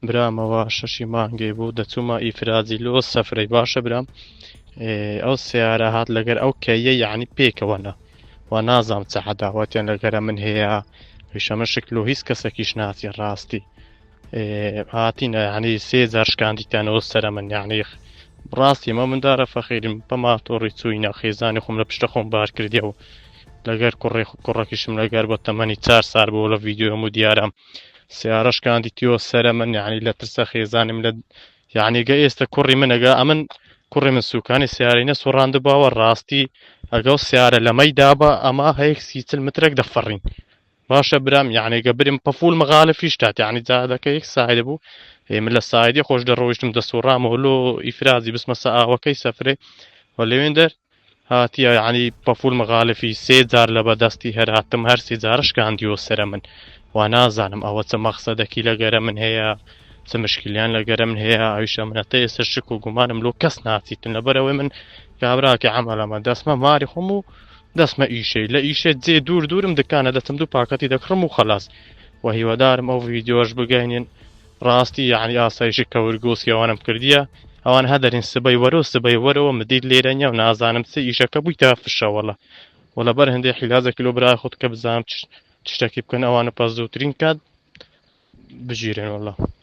برامەوە 6 مانگی بوو دەچوومە ئیفرازی لۆ سەفرەی باشە برام ئەو سیارە هات لەگەر ئەو کەیە یعنی پێکەوەنە و نازانم چە عەداوەتیان لەگەرە من هەیە هیشەمە شکل و هیچ کەسێکیش ناچێ ڕاستی هاتینە یعنی 3000 شکاندیتیانەوە سەرە من یعنی ڕاستی ئەمە مندارە فەخیرم بە ماتۆڕی چووینە خێزانی خۆم لە پشتە خۆم بار کردیە و لەگەر کوڕێکیشم لەگەر بۆ تەمەنی 4 سال بوو لە ڤیدیۆم و دیارم سیارە شکاندیتیۆ سەرە من یعنی لە ترسە خێزانم لە یعنیگە ئێستا کوڕی منەگە ئەمن کوڕی من سوکانی سیارینە سوڕاندباوە ڕاستی ئەگەڵ سیارە لەمەی دابە ئەما هەیەک 30 مترێک دەفەڕین باشە برام یعنیگە بریم پەفول مغالفیش تات یعنی جادەکە یەک سایدە بوو من لە سایدی خۆش دەڕۆیشتم دەسوڕامەوە لۆ ئیفرازی بسمە ئاوەکەی سەفرێ و لەوێن دەر هاتیە یعنی پەفول مغالفی 3 جار لە بەدەستی هەراتم هەر 3 جارە شکاندیۆ سەرە من و نازانم ئەوە چە مەقسەدەکی لەگەرە من هەیە چ مشکلیان لەگەرە من هەیە ئەویشە منەتە ئێستا شک و گومانم لۆ کەس ناچیتن لەبەرەوەی من کابراکە عەمەلەمە دەسمە ماری خۆم و دەسمە ئیشەی لە ئیشێت جێ دوورم دکانە دەچم دوو پاکەتی دەکڕم و خەلاص و هیوادارم ئەو ڤیدیۆش بگەینێن ڕاستی یعنی ئاسایشی کەورگۆسیەوانم کردیە ئەوان هەدەرین سبەی وەرەوە مدید لێرەنیە و نازانم چ ئیشەکە بوویتە فشەوەڵە و لەبەر هەندێک حیلازێکی لۆ برای خۆت کە بزانم شتێکی بکەن ئەوانە پەس زووترین کات بژیرێن وەڵڵا